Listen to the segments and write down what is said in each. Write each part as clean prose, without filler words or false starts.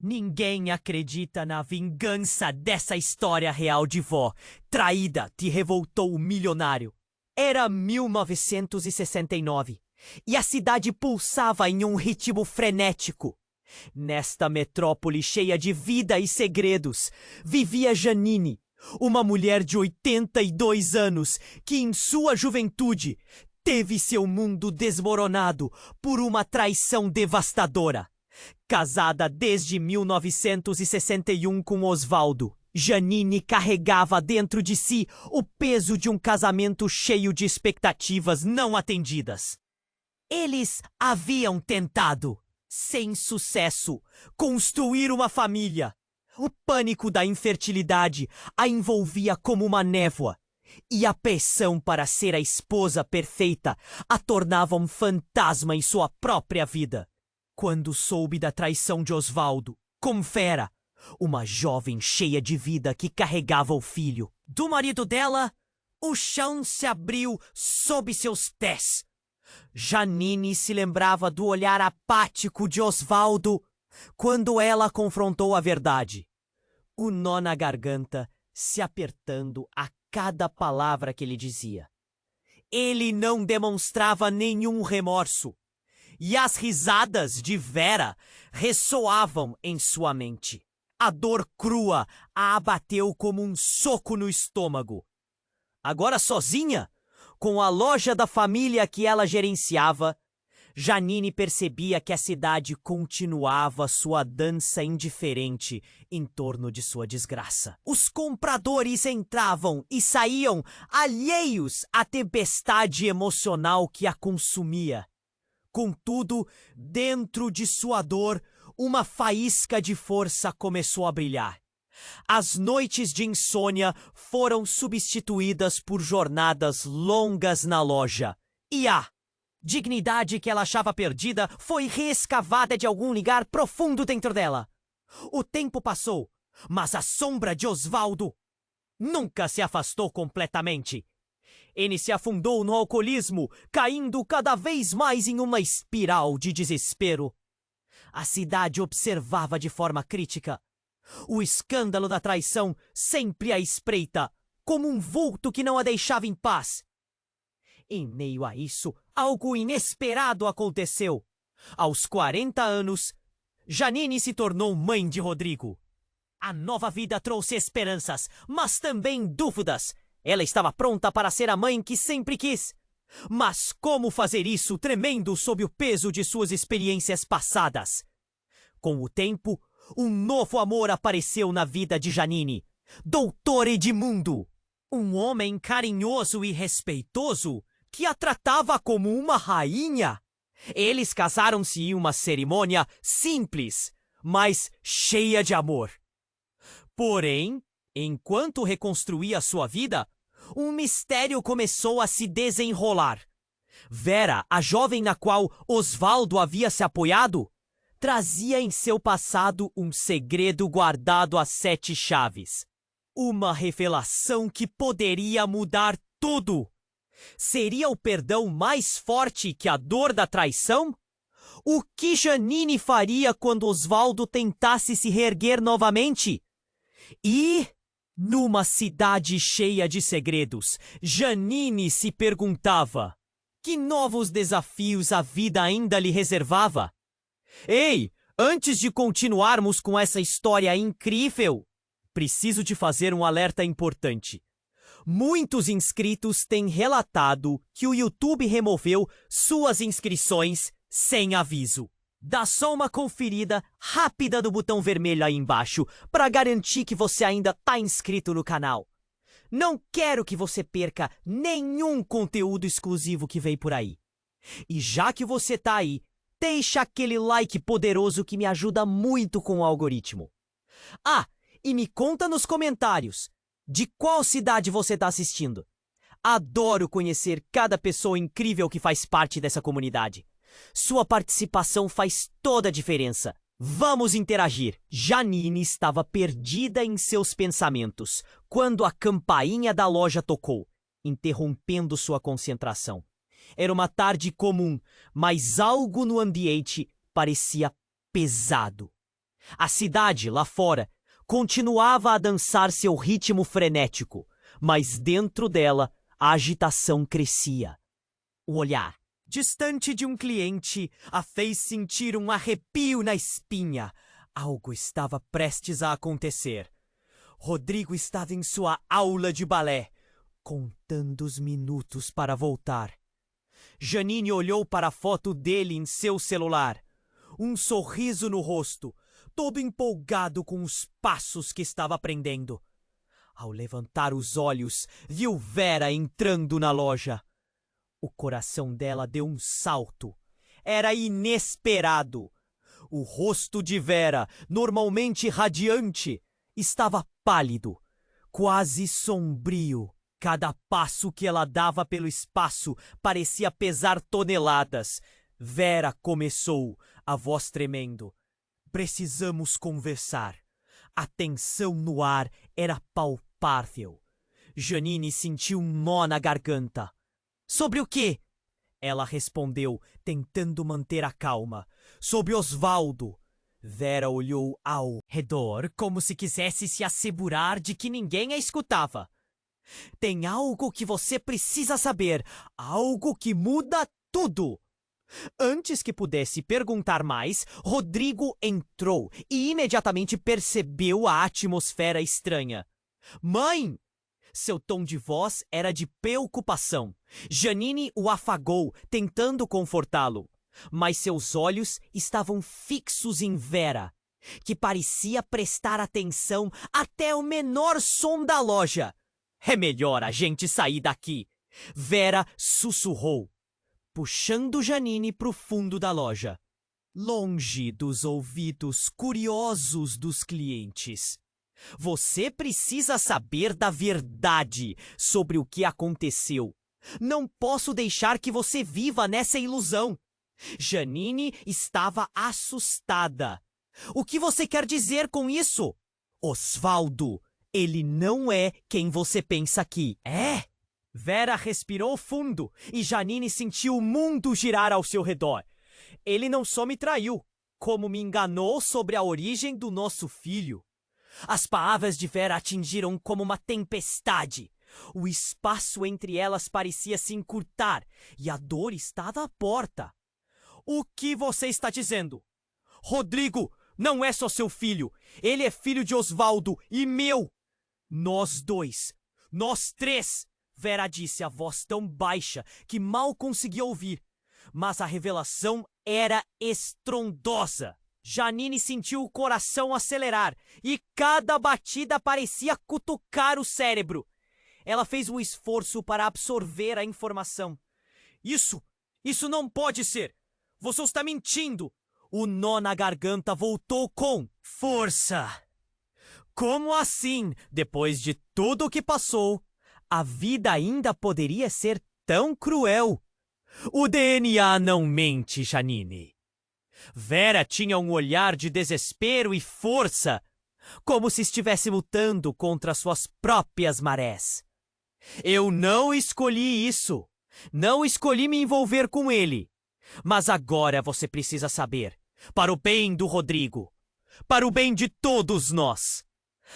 Ninguém acredita na vingança dessa história real de vó. Traída, te revoltou o milionário. Era 1969 e a cidade pulsava em um ritmo frenético. Nesta metrópole cheia de vida e segredos, vivia Janine, uma mulher de 82 anos que em sua juventude teve seu mundo desmoronado por uma traição devastadora. Casada desde 1961 com Osvaldo, Janine carregava dentro de si o peso de um casamento cheio de expectativas não atendidas. Eles haviam tentado, sem sucesso, construir uma família. O pânico da infertilidade a envolvia como uma névoa, e a pressão para ser a esposa perfeita a tornava um fantasma em sua própria vida. Quando soube da traição de Osvaldo, com Vera, uma jovem cheia de vida que carregava o filho do marido dela, o chão se abriu sob seus pés. Janine se lembrava do olhar apático de Osvaldo quando ela confrontou a verdade. O nó na garganta se apertando a cada palavra que ele dizia. Ele não demonstrava nenhum remorso. E as risadas de Vera ressoavam em sua mente. A dor crua a abateu como um soco no estômago. Agora sozinha, com a loja da família que ela gerenciava, Janine percebia que a cidade continuava sua dança indiferente em torno de sua desgraça. Os compradores entravam e saíam alheios à tempestade emocional que a consumia. Contudo, dentro de sua dor, uma faísca de força começou a brilhar. As noites de insônia foram substituídas por jornadas longas na loja. E a dignidade que ela achava perdida foi reescavada de algum lugar profundo dentro dela. O tempo passou, mas a sombra de Osvaldo nunca se afastou completamente. Ele se afundou no alcoolismo, caindo cada vez mais em uma espiral de desespero. A cidade observava de forma crítica. O escândalo da traição sempre à espreita, como um vulto que não a deixava em paz. Em meio a isso, algo inesperado aconteceu. Aos 40 anos, Janine se tornou mãe de Rodrigo. A nova vida trouxe esperanças, mas também dúvidas. Ela estava pronta para ser a mãe que sempre quis. Mas como fazer isso tremendo sob o peso de suas experiências passadas? Com o tempo, um novo amor apareceu na vida de Janine. Doutor Edmundo. Um homem carinhoso e respeitoso que a tratava como uma rainha. Eles casaram-se em uma cerimônia simples, mas cheia de amor. Porém, enquanto reconstruía sua vida, um mistério começou a se desenrolar. Vera, a jovem na qual Osvaldo havia se apoiado, trazia em seu passado um segredo guardado a 7 chaves. Uma revelação que poderia mudar tudo. Seria o perdão mais forte que a dor da traição? O que Janine faria quando Osvaldo tentasse se reerguer novamente? E, numa cidade cheia de segredos, Janine se perguntava: que novos desafios a vida ainda lhe reservava? Ei, antes de continuarmos com essa história incrível, preciso te fazer um alerta importante. Muitos inscritos têm relatado que o YouTube removeu suas inscrições sem aviso. Dá só uma conferida rápida no botão vermelho aí embaixo para garantir que você ainda está inscrito no canal. Não quero que você perca nenhum conteúdo exclusivo que vem por aí. E já que você está aí, deixa aquele like poderoso que me ajuda muito com o algoritmo. Ah, e me conta nos comentários de qual cidade você está assistindo. Adoro conhecer cada pessoa incrível que faz parte dessa comunidade. Sua participação faz toda a diferença. Vamos interagir. Janine estava perdida em seus pensamentos quando a campainha da loja tocou, interrompendo sua concentração. Era uma tarde comum, mas algo no ambiente parecia pesado. A cidade, lá fora, continuava a dançar seu ritmo frenético, mas dentro dela a agitação crescia. O olhar distante de um cliente a fez sentir um arrepio na espinha. Algo estava prestes a acontecer. Rodrigo estava em sua aula de balé, contando os minutos para voltar. Janine olhou para a foto dele em seu celular. Um sorriso no rosto, todo empolgado com os passos que estava aprendendo. Ao levantar os olhos, viu Vera entrando na loja. O coração dela deu um salto. Era inesperado. O rosto de Vera, normalmente radiante, estava pálido, quase sombrio. Cada passo que ela dava pelo espaço parecia pesar toneladas. Vera começou, a voz tremendo. Precisamos conversar. A tensão no ar era palpável. Janine sentiu um nó na garganta. Sobre o quê? Ela respondeu, tentando manter a calma. Sobre Osvaldo. Vera olhou ao redor como se quisesse se assegurar de que ninguém a escutava. Tem algo que você precisa saber, algo que muda tudo. Antes que pudesse perguntar mais, Rodrigo entrou e imediatamente percebeu a atmosfera estranha. Mãe! Seu tom de voz era de preocupação. Janine o afagou, tentando confortá-lo. Mas seus olhos estavam fixos em Vera, que parecia prestar atenção até o menor som da loja. É melhor a gente sair daqui. Vera sussurrou, puxando Janine para o fundo da loja, longe dos ouvidos curiosos dos clientes. Você precisa saber da verdade sobre o que aconteceu. Não posso deixar que você viva nessa ilusão. Janine estava assustada. O que você quer dizer com isso? Osvaldo, ele não é quem você pensa que é. Vera respirou fundo e Janine sentiu o mundo girar ao seu redor. Ele não só me traiu, como me enganou sobre a origem do nosso filho. As palavras de Vera atingiram como uma tempestade. O espaço entre elas parecia se encurtar e a dor estava à porta. O que você está dizendo? Rodrigo não é só seu filho. Ele é filho de Osvaldo e meu. Nós dois. Nós três. Vera disse a voz tão baixa que mal conseguia ouvir. Mas a revelação era estrondosa. Janine sentiu o coração acelerar e cada batida parecia cutucar o cérebro. Ela fez um esforço para absorver a informação. Isso não pode ser! Você está mentindo! O nó na garganta voltou com força. Como assim, depois de tudo o que passou, a vida ainda poderia ser tão cruel? O DNA não mente, Janine. Vera tinha um olhar de desespero e força, como se estivesse lutando contra suas próprias marés. Eu não escolhi isso. Não escolhi me envolver com ele. Mas agora você precisa saber, para o bem do Rodrigo, para o bem de todos nós.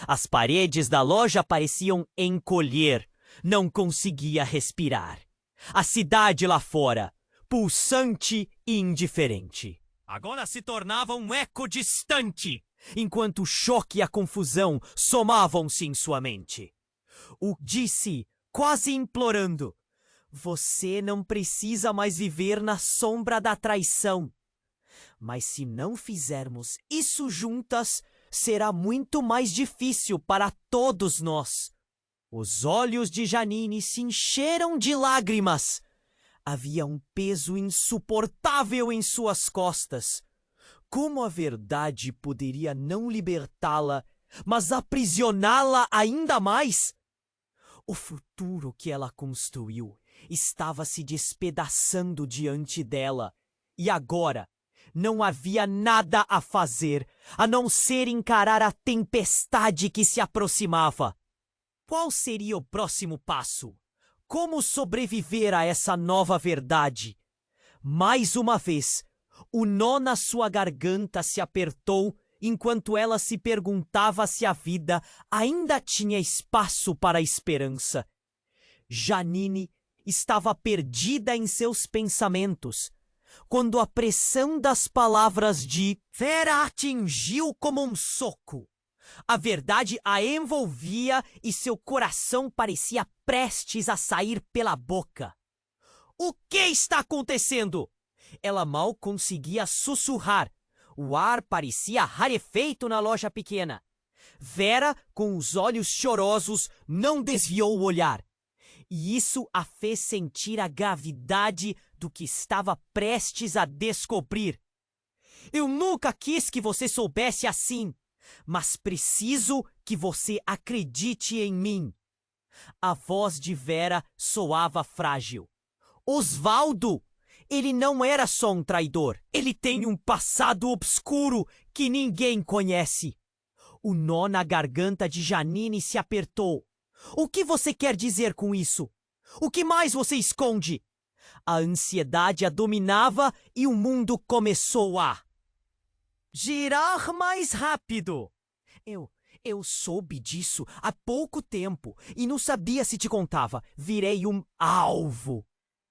As paredes da loja pareciam encolher, não conseguia respirar. A cidade lá fora, pulsante e indiferente, agora se tornava um eco distante, enquanto o choque e a confusão somavam-se em sua mente. O disse, quase implorando: você não precisa mais viver na sombra da traição. Mas se não fizermos isso juntas, será muito mais difícil para todos nós. Os olhos de Janine se encheram de lágrimas. Havia um peso insuportável em suas costas. Como a verdade poderia não libertá-la, mas aprisioná-la ainda mais? O futuro que ela construiu estava se despedaçando diante dela. E agora não havia nada a fazer, a não ser encarar a tempestade que se aproximava. Qual seria o próximo passo? Como sobreviver a essa nova verdade? Mais uma vez, o nó na sua garganta se apertou enquanto ela se perguntava se a vida ainda tinha espaço para a esperança. Janine estava perdida em seus pensamentos, quando a pressão das palavras de Vera a atingiu como um soco. A verdade a envolvia e seu coração parecia prestes a sair pela boca. O que está acontecendo? Ela mal conseguia sussurrar. O ar parecia rarefeito na loja pequena. Vera, com os olhos chorosos, não desviou o olhar. E isso a fez sentir a gravidade do que estava prestes a descobrir. Eu nunca quis que você soubesse assim, mas preciso que você acredite em mim. A voz de Vera soava frágil. Osvaldo! Ele não era só um traidor. Ele tem um passado obscuro que ninguém conhece. O nó na garganta de Janine se apertou. O que você quer dizer com isso? O que mais você esconde? A ansiedade a dominava e o mundo começou a girar mais rápido. Eu soube disso há pouco tempo e não sabia se te contava. Virei um alvo.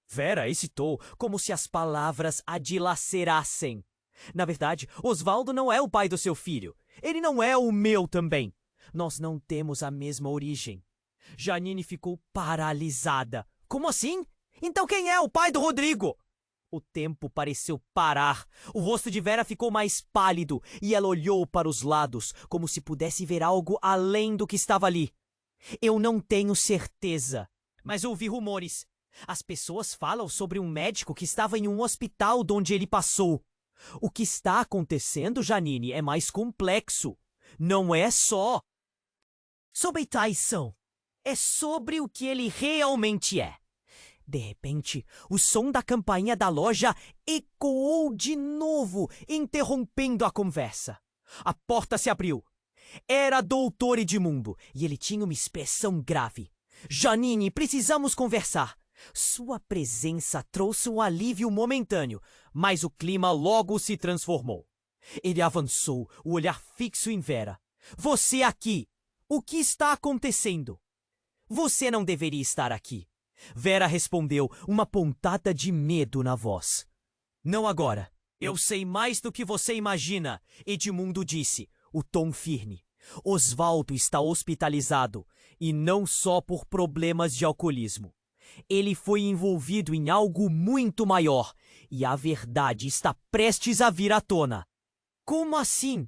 Vera hesitou, como se as palavras a dilacerassem. Na verdade, Osvaldo não é o pai do seu filho. Ele não é o meu também. Nós não temos a mesma origem. Janine ficou paralisada. Como assim? Então quem é o pai do Rodrigo? O tempo pareceu parar. O rosto de Vera ficou mais pálido e ela olhou para os lados, como se pudesse ver algo além do que estava ali. Eu não tenho certeza, mas ouvi rumores. As pessoas falam sobre um médico que estava em um hospital onde ele passou. O que está acontecendo, Janine, é mais complexo. Não é só sobre traição. É sobre o que ele realmente é. De repente, o som da campainha da loja ecoou de novo, interrompendo a conversa. A porta se abriu. Era Doutor Edmundo e ele tinha uma expressão grave. Janine, precisamos conversar. Sua presença trouxe um alívio momentâneo, mas o clima logo se transformou. Ele avançou, o olhar fixo em Vera. Você aqui! O que está acontecendo? Você não deveria estar aqui. Vera respondeu, uma pontada de medo na voz. Não agora. Eu sei mais do que você imagina, Edmundo disse, o tom firme. Osvaldo está hospitalizado, e não só por problemas de alcoolismo. Ele foi envolvido em algo muito maior, e a verdade está prestes a vir à tona. Como assim?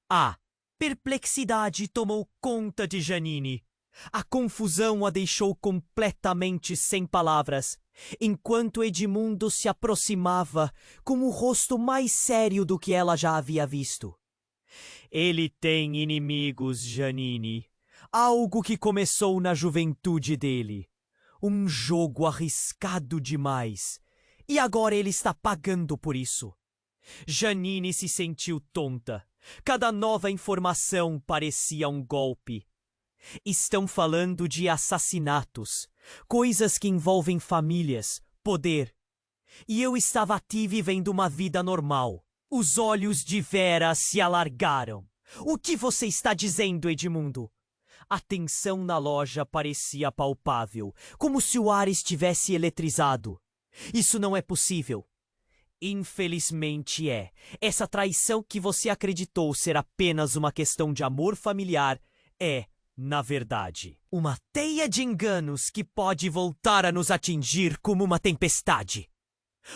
A perplexidade tomou conta de Janine. A confusão a deixou completamente sem palavras, enquanto Edmundo se aproximava com o rosto mais sério do que ela já havia visto. Ele tem inimigos, Janine. Algo que começou na juventude dele. Um jogo arriscado demais. E agora ele está pagando por isso. Janine se sentiu tonta. Cada nova informação parecia um golpe. Estão falando de assassinatos, coisas que envolvem famílias, poder. E eu estava aqui vivendo uma vida normal. Os olhos de Vera se alargaram. O que você está dizendo, Edmundo? A tensão na loja parecia palpável, como se o ar estivesse eletrizado. Isso não é possível. Infelizmente é. Essa traição que você acreditou ser apenas uma questão de amor familiar é, na verdade, uma teia de enganos que pode voltar a nos atingir como uma tempestade.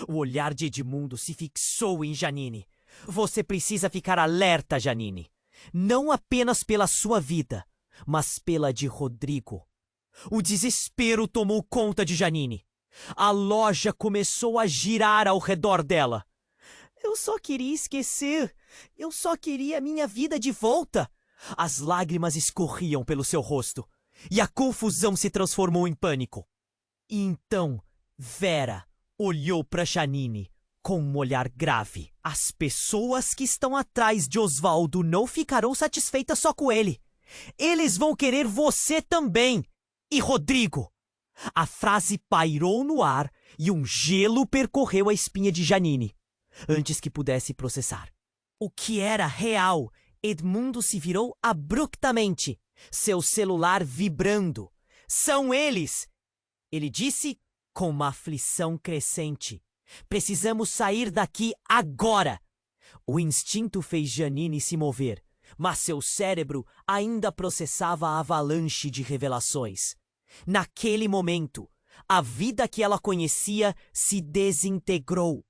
O olhar de Edmundo se fixou em Janine. Você precisa ficar alerta, Janine. Não apenas pela sua vida, mas pela de Rodrigo. O desespero tomou conta de Janine. A loja começou a girar ao redor dela. Eu só queria esquecer. Eu só queria minha vida de volta. As lágrimas escorriam pelo seu rosto. E a confusão se transformou em pânico. E então, Vera olhou para Janine com um olhar grave. As pessoas que estão atrás de Osvaldo não ficarão satisfeitas só com ele. Eles vão querer você também. E Rodrigo. A frase pairou no ar e um gelo percorreu a espinha de Janine, antes que pudesse processar. O que era real Edmundo se virou abruptamente, seu celular vibrando. São eles! Ele disse com uma aflição crescente. Precisamos sair daqui agora! O instinto fez Janine se mover, mas seu cérebro ainda processava a avalanche de revelações. Naquele momento, a vida que ela conhecia se desintegrou.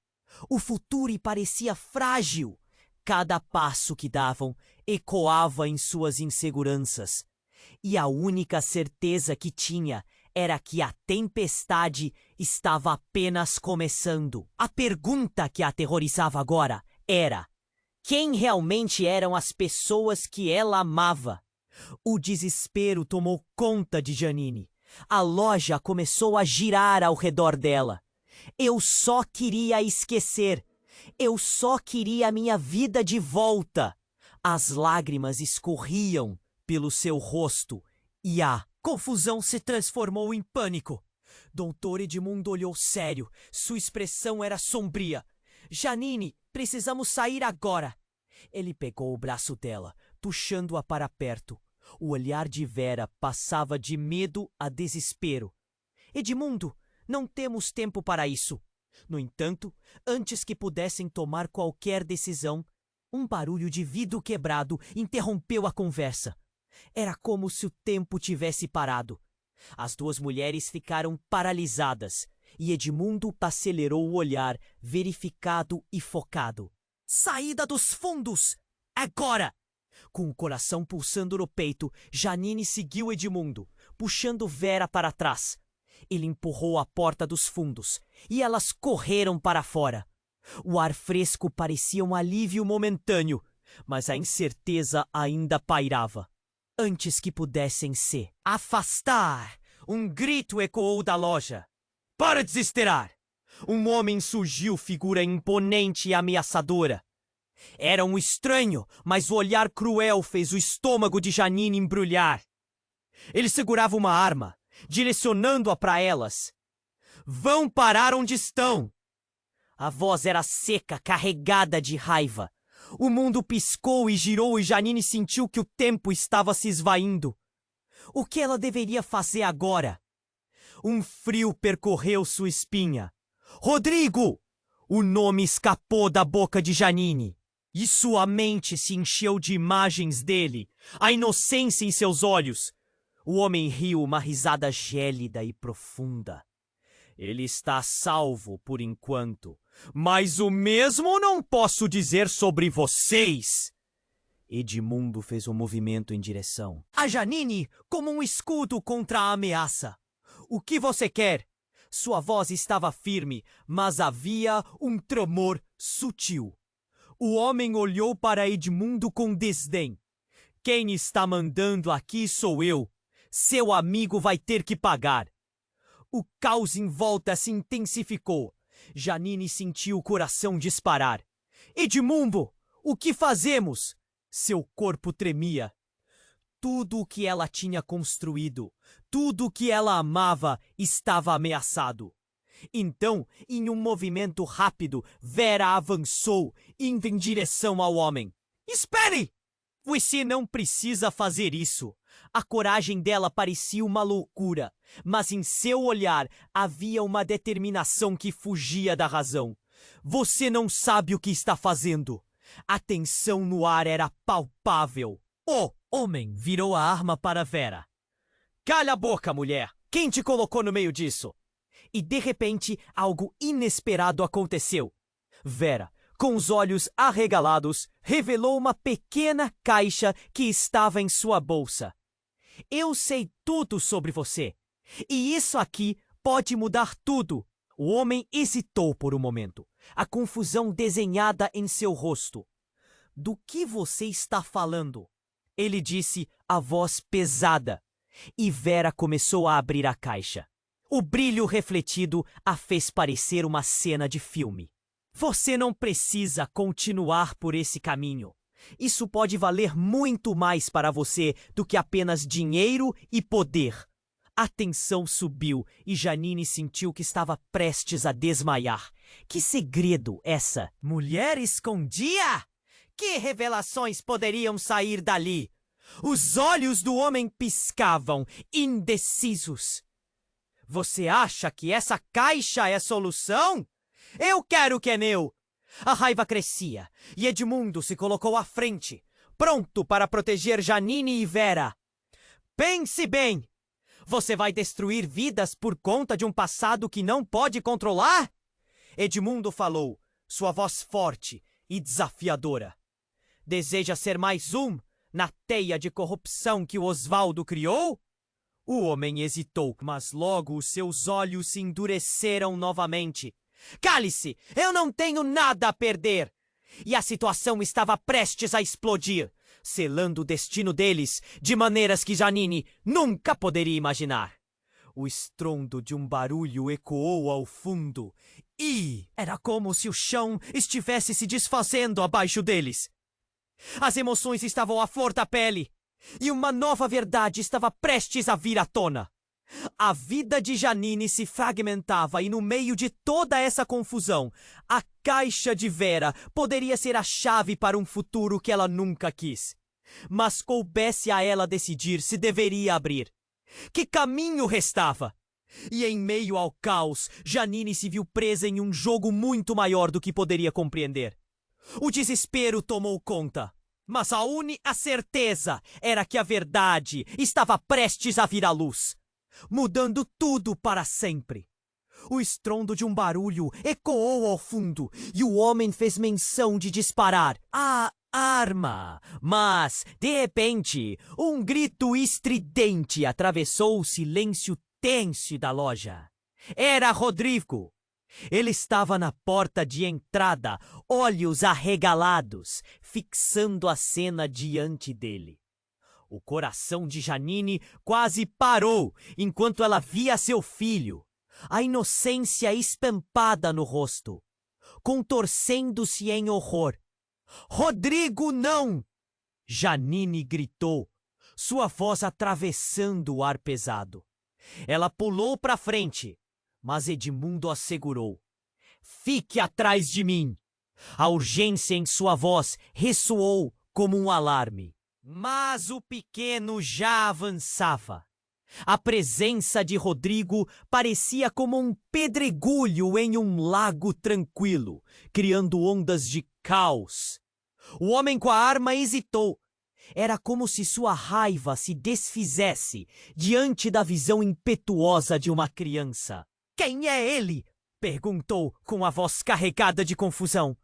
O futuro parecia frágil. Cada passo que davam ecoava em suas inseguranças. E a única certeza que tinha era que a tempestade estava apenas começando. A pergunta que a aterrorizava agora era: quem realmente eram as pessoas que ela amava? O desespero tomou conta de Janine. A loja começou a girar ao redor dela. Eu só queria esquecer. Eu só queria a minha vida de volta. As lágrimas escorriam pelo seu rosto e a confusão se transformou em pânico. Doutor Edmundo olhou sério. Sua expressão era sombria. Janine, precisamos sair agora. Ele pegou o braço dela, puxando-a para perto. O olhar de Vera passava de medo a desespero. Edmundo, não temos tempo para isso. No entanto, antes que pudessem tomar qualquer decisão, um barulho de vidro quebrado interrompeu a conversa. Era como se o tempo tivesse parado. As duas mulheres ficaram paralisadas e Edmundo acelerou o olhar, verificado e focado. Saída dos fundos! Agora! Com o coração pulsando no peito, Janine seguiu Edmundo, puxando Vera para trás. Ele empurrou a porta dos fundos e elas correram para fora. O ar fresco parecia um alívio momentâneo, mas a incerteza ainda pairava. Antes que pudessem se afastar, um grito ecoou da loja. Para de desesperar! Um homem surgiu, figura imponente e ameaçadora. Era um estranho, mas o olhar cruel fez o estômago de Janine embrulhar. Ele segurava uma arma, direcionando-a para elas. Vão parar onde estão! A voz era seca, carregada de raiva. O mundo piscou e girou e Janine sentiu que o tempo estava se esvaindo. O que ela deveria fazer agora? Um frio percorreu sua espinha. Rodrigo! O nome escapou da boca de Janine. E sua mente se encheu de imagens dele, a inocência em seus olhos. O homem riu uma risada gélida e profunda. Ele está salvo por enquanto, mas o mesmo não posso dizer sobre vocês. Edmundo fez um movimento em direção a Janine como um escudo contra a ameaça. O que você quer? Sua voz estava firme, mas havia um tremor sutil. O homem olhou para Edmundo com desdém. Quem está mandando aqui sou eu. Seu amigo vai ter que pagar. O caos em volta se intensificou. Janine sentiu o coração disparar. Edmundo, o que fazemos? Seu corpo tremia. Tudo o que ela tinha construído, tudo o que ela amava, estava ameaçado. Então, em um movimento rápido, Vera avançou, indo em direção ao homem. Espere! Você não precisa fazer isso. A coragem dela parecia uma loucura, mas em seu olhar havia uma determinação que fugia da razão. Você não sabe o que está fazendo. A tensão no ar era palpável. O homem virou a arma para Vera. Calha a boca, mulher! Quem te colocou no meio disso? E de repente, algo inesperado aconteceu. Vera, com os olhos arregalados, revelou uma pequena caixa que estava em sua bolsa. Eu sei tudo sobre você. E isso aqui pode mudar tudo. O homem hesitou por um momento, a confusão desenhada em seu rosto. Do que você está falando? Ele disse, a voz pesada. E Vera começou a abrir a caixa. O brilho refletido a fez parecer uma cena de filme. Você não precisa continuar por esse caminho. Isso pode valer muito mais para você do que apenas dinheiro e poder. A tensão subiu e Janine sentiu que estava prestes a desmaiar. Que segredo essa mulher escondia? Que revelações poderiam sair dali? Os olhos do homem piscavam, indecisos. Você acha que essa caixa é a solução? Eu quero que é meu! A raiva crescia e Edmundo se colocou à frente, pronto para proteger Janine e Vera. Pense bem! Você vai destruir vidas por conta de um passado que não pode controlar? Edmundo falou, sua voz forte e desafiadora. Deseja ser mais um na teia de corrupção que o Osvaldo criou? O homem hesitou, mas logo os seus olhos se endureceram novamente. Cale-se! Eu não tenho nada a perder! E a situação estava prestes a explodir, selando o destino deles de maneiras que Janine nunca poderia imaginar. O estrondo de um barulho ecoou ao fundo e era como se o chão estivesse se desfazendo abaixo deles. As emoções estavam à flor da pele e uma nova verdade estava prestes a vir à tona. A vida de Janine se fragmentava e no meio de toda essa confusão, a caixa de Vera poderia ser a chave para um futuro que ela nunca quis. Mas coubesse a ela decidir se deveria abrir. Que caminho restava? E em meio ao caos, Janine se viu presa em um jogo muito maior do que poderia compreender. O desespero tomou conta. Mas a única certeza era que a verdade estava prestes a vir à luz, mudando tudo para sempre. O estrondo de um barulho ecoou ao fundo e o homem fez menção de disparar a arma. Mas, de repente, um grito estridente atravessou o silêncio tenso da loja. Era Rodrigo. Ele estava na porta de entrada, olhos arregalados, fixando a cena diante dele. O coração de Janine quase parou enquanto ela via seu filho, a inocência espampada no rosto, contorcendo-se em horror. Rodrigo, não! Janine gritou, sua voz atravessando o ar pesado. Ela pulou para frente, mas Edmundo a segurou. Fique atrás de mim! A urgência em sua voz ressoou como um alarme. Mas o pequeno já avançava. A presença de Rodrigo parecia como um pedregulho em um lago tranquilo, criando ondas de caos. O homem com a arma hesitou. Era como se sua raiva se desfizesse diante da visão impetuosa de uma criança. Quem é ele? Perguntou com a voz carregada de confusão.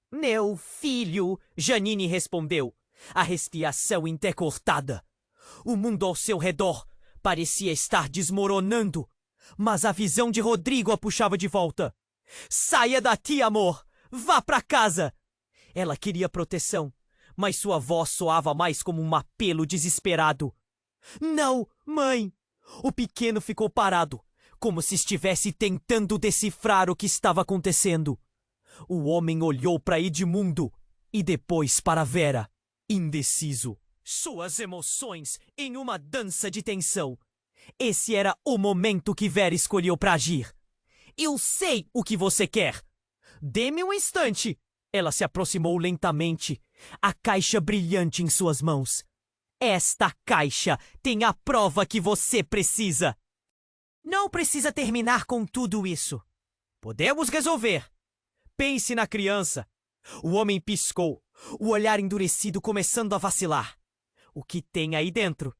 Meu filho, Janine respondeu, a respiração intercortada. O mundo ao seu redor parecia estar desmoronando, mas a visão de Rodrigo a puxava de volta. Saia daqui, amor! Vá para casa! Ela queria proteção, mas sua voz soava mais como um apelo desesperado. Não, mãe! O pequeno ficou parado, como se estivesse tentando decifrar o que estava acontecendo. O homem olhou para Edmundo e depois para Vera, indeciso. Suas emoções em uma dança de tensão. Esse era o momento que Vera escolheu para agir. Eu sei o que você quer. Dê-me um instante. Ela se aproximou lentamente, a caixa brilhante em suas mãos. Esta caixa tem a prova que você precisa. Não precisa terminar com tudo isso. Podemos resolver. Pense na criança. O homem piscou, o olhar endurecido começando a vacilar. O que tem aí dentro?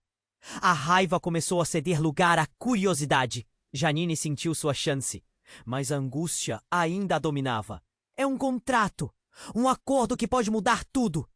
A raiva começou a ceder lugar à curiosidade. Janine sentiu sua chance, mas a angústia ainda a dominava. É um contrato, um acordo que pode mudar tudo.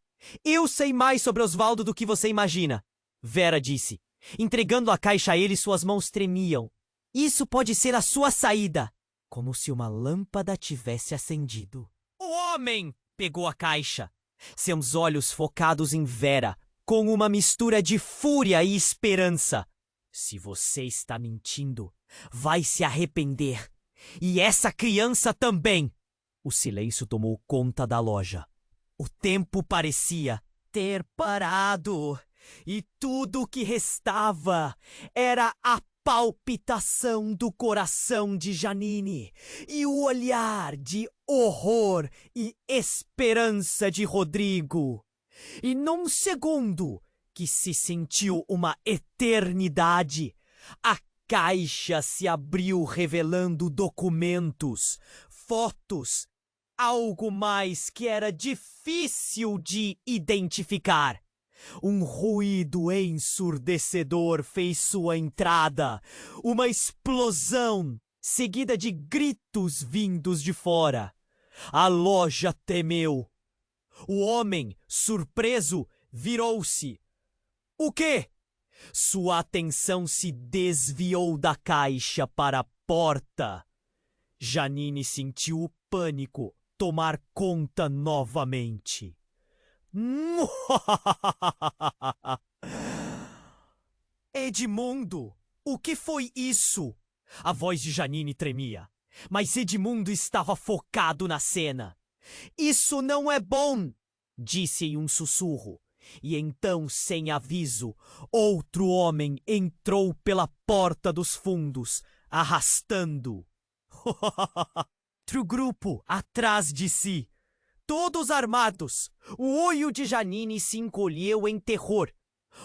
Eu sei mais sobre Osvaldo do que você imagina, Vera disse. Entregando a caixa a ele, suas mãos tremiam. Isso pode ser a sua saída. Como se uma lâmpada tivesse acendido. O homem pegou a caixa, seus olhos focados em Vera, com uma mistura de fúria e esperança. Se você está mentindo, vai se arrepender. E essa criança também. O silêncio tomou conta da loja. O tempo parecia ter parado. E tudo o que restava era a palpitação do coração de Janine e o olhar de horror e esperança de Rodrigo. E num segundo que se sentiu uma eternidade, a caixa se abriu revelando documentos, fotos, algo mais que era difícil de identificar. Um ruído ensurdecedor fez sua entrada, uma explosão, seguida de gritos vindos de fora. A loja temeu. O homem, surpreso, virou-se. O quê? Sua atenção se desviou da caixa para a porta. Janine sentiu o pânico tomar conta novamente. Edmundo, o que foi isso? A voz de Janine tremia, mas Edmundo estava focado na cena. Isso não é bom, disse em um sussurro. E então, sem aviso, outro homem entrou pela porta dos fundos, arrastando outro grupo atrás de si. Todos armados, o olho de Janine se encolheu em terror.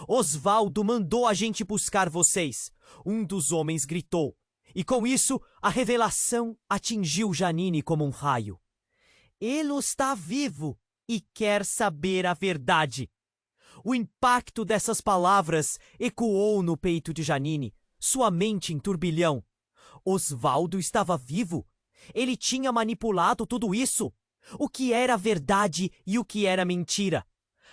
Osvaldo mandou a gente buscar vocês, um dos homens gritou. E com isso, a revelação atingiu Janine como um raio. Ele está vivo e quer saber a verdade. O impacto dessas palavras ecoou no peito de Janine, sua mente em turbilhão. Osvaldo estava vivo? Ele tinha manipulado tudo isso? O que era verdade e o que era mentira?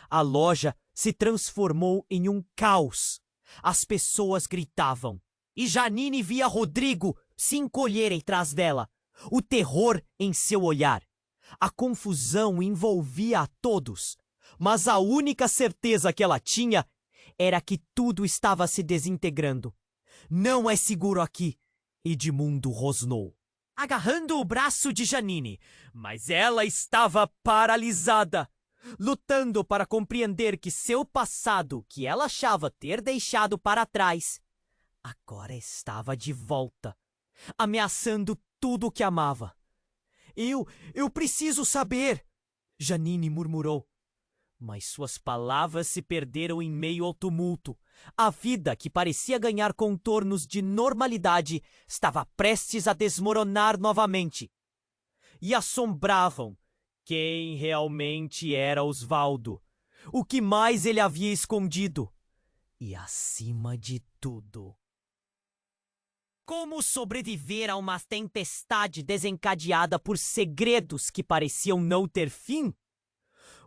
A loja se transformou em um caos. As pessoas gritavam. E Janine via Rodrigo se encolher atrás dela, o terror em seu olhar. A confusão envolvia a todos, mas a única certeza que ela tinha era que tudo estava se desintegrando. Não é seguro aqui, Edmundo rosnou, agarrando o braço de Janine, mas ela estava paralisada, lutando para compreender que seu passado, que ela achava ter deixado para trás, agora estava de volta, ameaçando tudo o que amava. Eu preciso saber, Janine murmurou. Mas suas palavras se perderam em meio ao tumulto. A vida, que parecia ganhar contornos de normalidade, estava prestes a desmoronar novamente. E assombravam quem realmente era Osvaldo, o que mais ele havia escondido. E, acima de tudo, como sobreviver a uma tempestade desencadeada por segredos que pareciam não ter fim?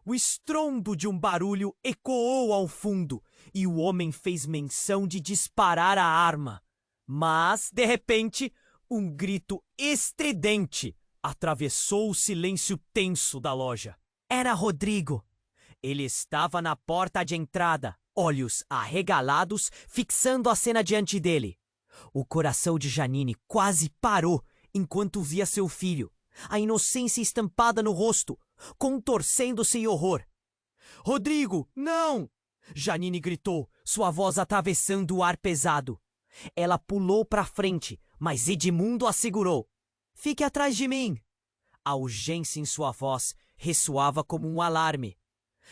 O estrondo de um barulho ecoou ao fundo e o homem fez menção de disparar a arma. Mas, de repente, um grito estridente atravessou o silêncio tenso da loja. Era Rodrigo. Ele estava na porta de entrada, olhos arregalados, fixando a cena diante dele. O coração de Janine quase parou enquanto via seu filho, a inocência estampada no rosto, contorcendo-se em horror. Rodrigo, não! Janine gritou, sua voz atravessando o ar pesado. Ela pulou para frente, mas Edmundo a segurou. Fique atrás de mim! A urgência em sua voz ressoava como um alarme.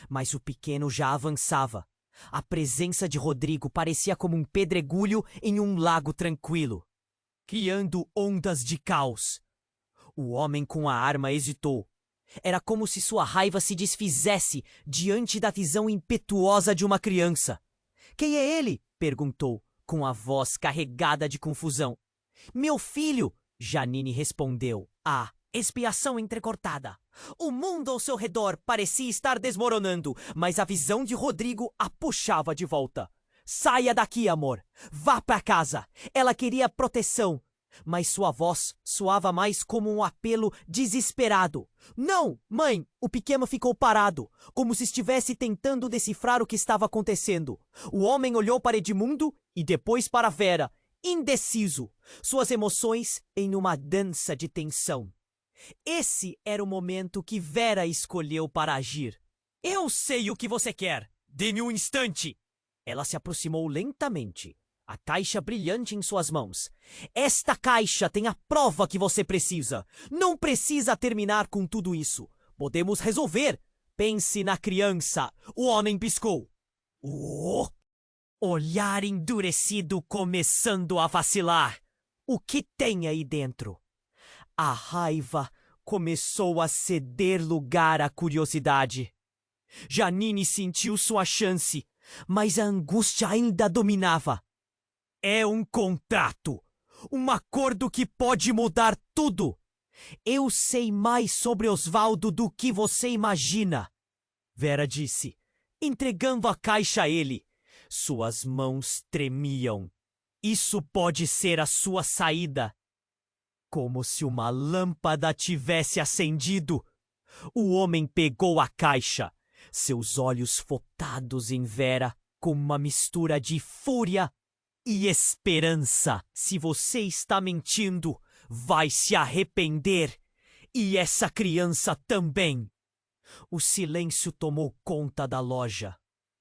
Mas o pequeno já avançava. A presença de Rodrigo parecia como um pedregulho em um lago tranquilo, criando ondas de caos. O homem com a arma hesitou. Era como se sua raiva se desfizesse diante da visão impetuosa de uma criança. Quem é ele? Perguntou, com a voz carregada de confusão. Meu filho! Janine respondeu. A expiação entrecortada. O mundo ao seu redor parecia estar desmoronando, mas a visão de Rodrigo a puxava de volta. Saia daqui, amor. Vá para casa. Ela queria proteção, mas sua voz soava mais como um apelo desesperado. Não, mãe! O pequeno ficou parado, como se estivesse tentando decifrar o que estava acontecendo. O homem olhou para Edmundo e depois para Vera, indeciso, suas emoções em uma dança de tensão. Esse era o momento que Vera escolheu para agir. Eu sei o que você quer. Dê-me um instante. Ela se aproximou lentamente, a caixa brilhante em suas mãos. Esta caixa tem a prova que você precisa. Não precisa terminar com tudo isso. Podemos resolver. Pense na criança. O homem piscou. Oh! Olhar endurecido começando a vacilar. O que tem aí dentro? A raiva começou a ceder lugar à curiosidade. Janine sentiu sua chance, mas a angústia ainda dominava. É um contrato, um acordo que pode mudar tudo. Eu sei mais sobre Osvaldo do que você imagina, Vera disse, entregando a caixa a ele. Suas mãos tremiam. Isso pode ser a sua saída. Como se uma lâmpada tivesse acendido. O homem pegou a caixa, seus olhos focados em Vera, com uma mistura de fúria e esperança. Se você está mentindo, vai se arrepender. E essa criança também. O silêncio tomou conta da loja.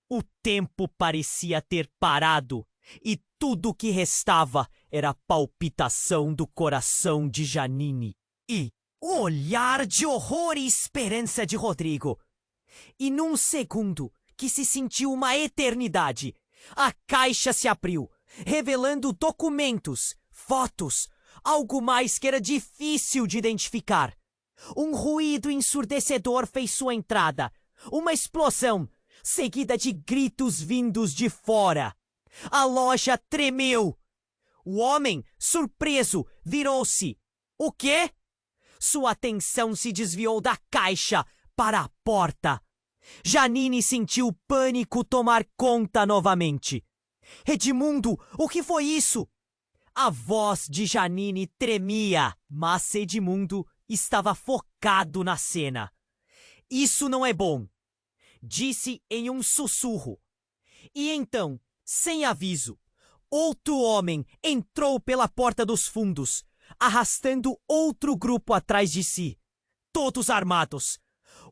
O tempo parecia ter parado, e tudo o que restava era a palpitação do coração de Janine e o olhar de horror e esperança de Rodrigo. E num segundo, que se sentiu uma eternidade, a caixa se abriu, revelando documentos, fotos, algo mais que era difícil de identificar. Um ruído ensurdecedor fez sua entrada. Uma explosão, seguida de gritos vindos de fora. A loja tremeu. O homem, surpreso, virou-se. O quê? Sua atenção se desviou da caixa para a porta. Janine sentiu o pânico tomar conta novamente. Edmundo, o que foi isso? A voz de Janine tremia, mas Edmundo estava focado na cena. Isso não é bom, disse em um sussurro. E então, sem aviso, outro homem entrou pela porta dos fundos, arrastando outro grupo atrás de si, todos armados.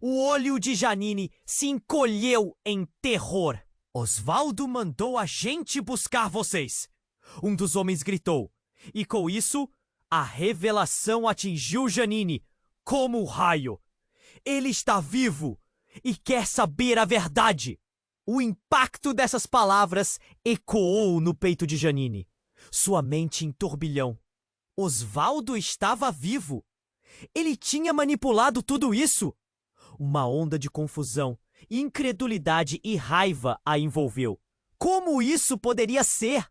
O olho de Janine se encolheu em terror. Osvaldo mandou a gente buscar vocês, um dos homens gritou. E com isso, a revelação atingiu Janine como um raio. Ele está vivo e quer saber a verdade. O impacto dessas palavras ecoou no peito de Janine. Sua mente em turbilhão. Osvaldo estava vivo. Ele tinha manipulado tudo isso. Uma onda de confusão, incredulidade e raiva a envolveu. Como isso poderia ser?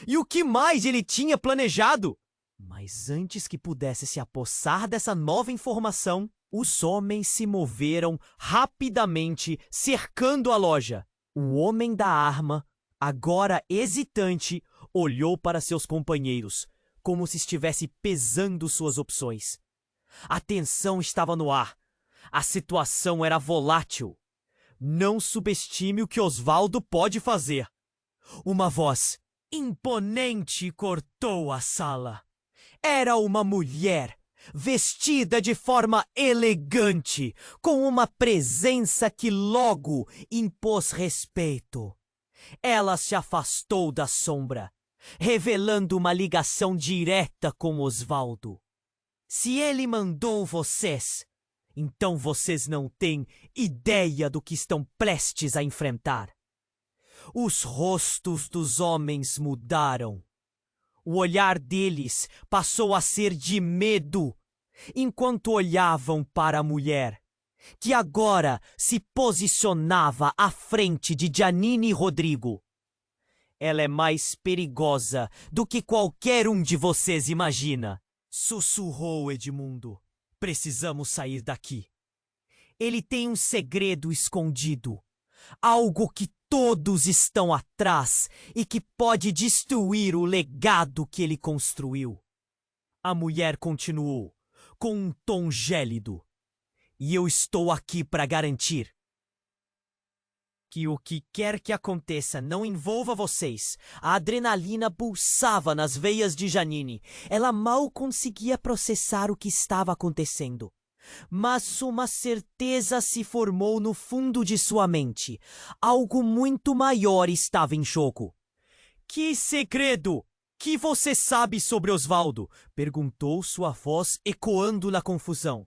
E o que mais ele tinha planejado? Mas antes que pudesse se apossar dessa nova informação, os homens se moveram rapidamente, cercando a loja. O homem da arma, agora hesitante, olhou para seus companheiros, como se estivesse pesando suas opções. A tensão estava no ar. A situação era volátil. Não subestime o que Osvaldo pode fazer. Uma voz imponente cortou a sala. Era uma mulher, vestida de forma elegante, com uma presença que logo impôs respeito. Ela se afastou da sombra, revelando uma ligação direta com Osvaldo. Se ele mandou vocês, então vocês não têm ideia do que estão prestes a enfrentar. Os rostos dos homens mudaram. O olhar deles passou a ser de medo, enquanto olhavam para a mulher, que agora se posicionava à frente de Janine e Rodrigo. Ela é mais perigosa do que qualquer um de vocês imagina, sussurrou Edmundo. Precisamos sair daqui. Ele tem um segredo escondido, algo que todos estão atrás e que pode destruir o legado que ele construiu. A mulher continuou, com um tom gélido. E eu estou aqui para garantir que o que quer que aconteça não envolva vocês. A adrenalina pulsava nas veias de Janine. Ela mal conseguia processar o que estava acontecendo. Mas uma certeza se formou no fundo de sua mente. Algo muito maior estava em jogo. Que segredo? Que você sabe sobre Osvaldo? Perguntou sua voz ecoando na confusão.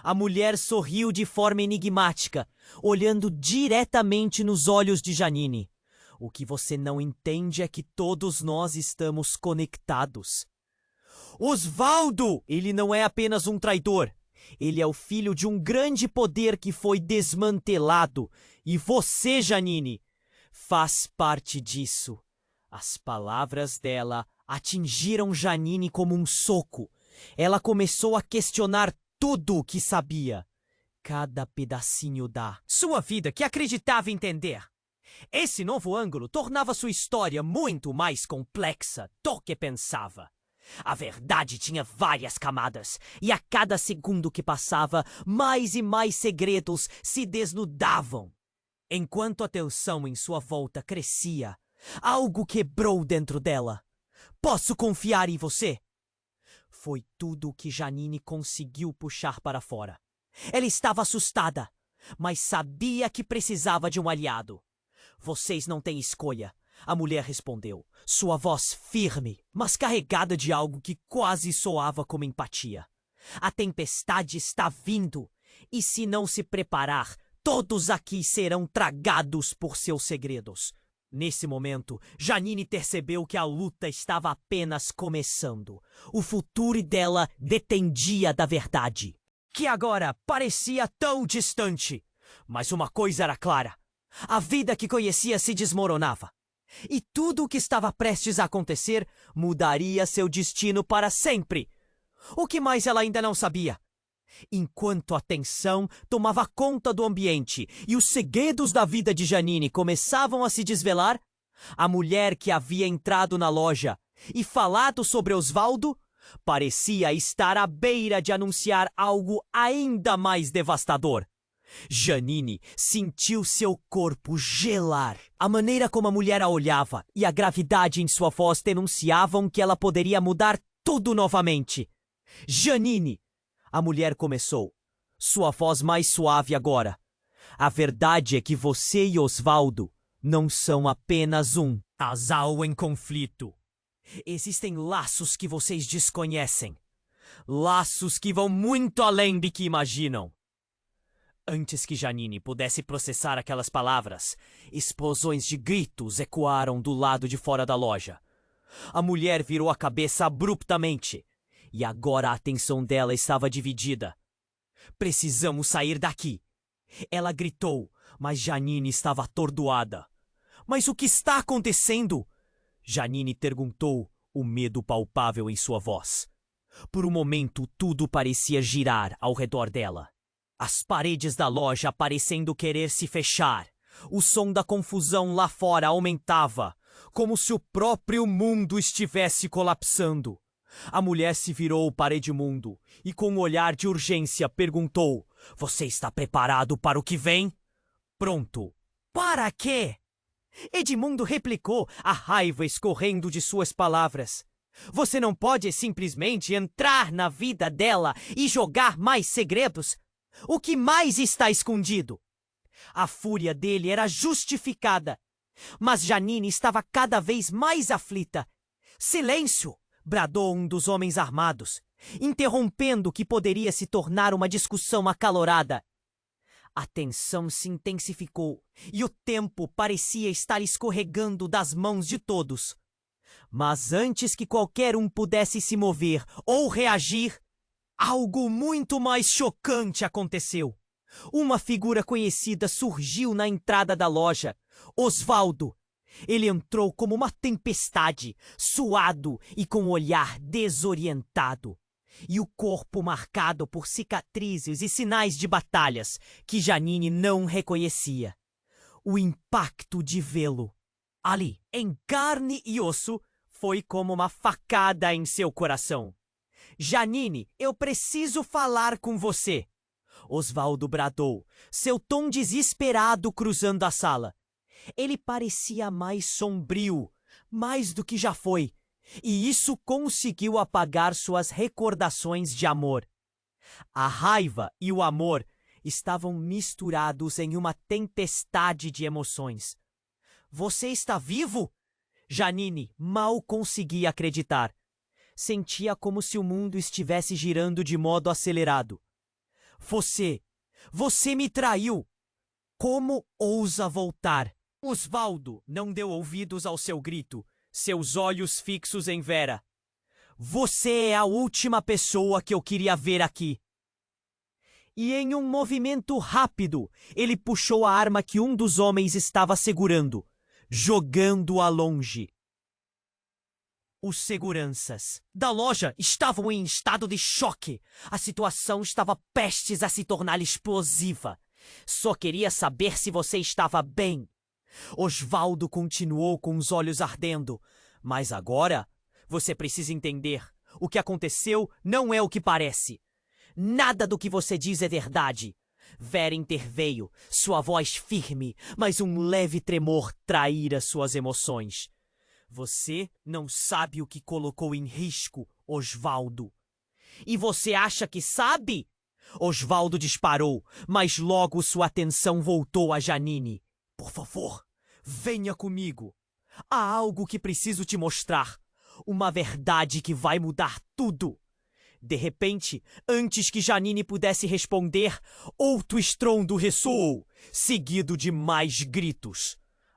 A mulher sorriu de forma enigmática, olhando diretamente nos olhos de Janine. O que você não entende é que todos nós estamos conectados. Osvaldo! Ele não é apenas um traidor. Ele é o filho de um grande poder que foi desmantelado. E você, Janine, faz parte disso. As palavras dela atingiram Janine como um soco. Ela começou a questionar tudo o que sabia. Cada pedacinho da sua vida que acreditava entender. Esse novo ângulo tornava sua história muito mais complexa do que pensava. A verdade tinha várias camadas, e a cada segundo que passava, mais e mais segredos se desnudavam. Enquanto a tensão em sua volta crescia, algo quebrou dentro dela. Posso confiar em você? Foi tudo o que Janine conseguiu puxar para fora. Ela estava assustada, mas sabia que precisava de um aliado. Vocês não têm escolha, a mulher respondeu, sua voz firme, mas carregada de algo que quase soava como empatia. A tempestade está vindo, e se não se preparar, todos aqui serão tragados por seus segredos. Nesse momento, Janine percebeu que a luta estava apenas começando. O futuro dela dependia da verdade, que agora parecia tão distante. Mas uma coisa era clara. A vida que conhecia se desmoronava. E tudo o que estava prestes a acontecer mudaria seu destino para sempre. O que mais ela ainda não sabia? Enquanto a tensão tomava conta do ambiente e os segredos da vida de Janine começavam a se desvelar, a mulher que havia entrado na loja e falado sobre Osvaldo parecia estar à beira de anunciar algo ainda mais devastador. Janine sentiu seu corpo gelar. A maneira como a mulher a olhava e a gravidade em sua voz denunciavam que ela poderia mudar tudo novamente. Janine! A mulher começou, sua voz mais suave agora. A verdade é que você e Osvaldo não são apenas um casal em conflito. Existem laços que vocês desconhecem. Laços que vão muito além do que imaginam. Antes que Janine pudesse processar aquelas palavras, explosões de gritos ecoaram do lado de fora da loja. A mulher virou a cabeça abruptamente, e agora a atenção dela estava dividida. Precisamos sair daqui! Ela gritou, mas Janine estava atordoada. Mas o que está acontecendo? Janine perguntou, o medo palpável em sua voz. Por um momento, tudo parecia girar ao redor dela. As paredes da loja parecendo querer se fechar. O som da confusão lá fora aumentava, como se o próprio mundo estivesse colapsando. A mulher se virou para Edmundo e, com um olhar de urgência, perguntou: Você está preparado para o que vem? Pronto. Para quê? Edmundo replicou, a raiva escorrendo de suas palavras. Você não pode simplesmente entrar na vida dela e jogar mais segredos? O que mais está escondido? A fúria dele era justificada, mas Janine estava cada vez mais aflita. Silêncio! Bradou um dos homens armados, interrompendo o que poderia se tornar uma discussão acalorada. A tensão se intensificou e o tempo parecia estar escorregando das mãos de todos. Mas antes que qualquer um pudesse se mover ou reagir, algo muito mais chocante aconteceu. Uma figura conhecida surgiu na entrada da loja. Osvaldo. Ele entrou como uma tempestade, suado e com o olhar desorientado. E o corpo marcado por cicatrizes e sinais de batalhas que Janine não reconhecia. O impacto de vê-lo ali, em carne e osso, foi como uma facada em seu coração. Janine, eu preciso falar com você. Osvaldo bradou, seu tom desesperado cruzando a sala. Ele parecia mais sombrio, mais do que já foi, e isso conseguiu apagar suas recordações de amor. A raiva e o amor estavam misturados em uma tempestade de emoções. Você está vivo? Janine mal conseguia acreditar. Sentia como se o mundo estivesse girando de modo acelerado. Você me traiu! Como ousa voltar? Osvaldo não deu ouvidos ao seu grito, seus olhos fixos em Vera. Você é a última pessoa que eu queria ver aqui. E em um movimento rápido, ele puxou a arma que um dos homens estava segurando, jogando-a longe. Os seguranças da loja estavam em estado de choque. A situação estava prestes a se tornar explosiva. Só queria saber se você estava bem. Osvaldo continuou com os olhos ardendo. Mas agora, você precisa entender. O que aconteceu não é o que parece. Nada do que você diz é verdade. Vera interveio, sua voz firme, mas um leve tremor traíra suas emoções. Você não sabe o que colocou em risco, Osvaldo. E você acha que sabe? Osvaldo disparou, mas logo sua atenção voltou a Janine. Por favor, venha comigo. Há algo que preciso te mostrar. Uma verdade que vai mudar tudo. De repente, antes que Janine pudesse responder, outro estrondo ressoou, seguido de mais gritos.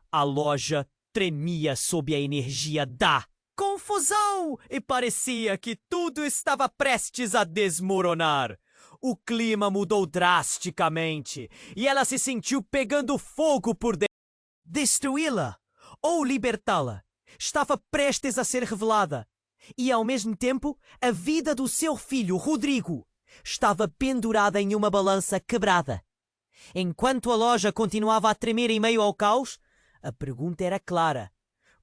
A loja tremia sob a energia da confusão e parecia que tudo estava prestes a desmoronar. O clima mudou drasticamente e ela se sentiu pegando fogo por dentro. Destruí-la ou libertá-la estava prestes a ser revelada. E, ao mesmo tempo, a vida do seu filho, Rodrigo, estava pendurada em uma balança quebrada. Enquanto a loja continuava a tremer em meio ao caos, a pergunta era clara.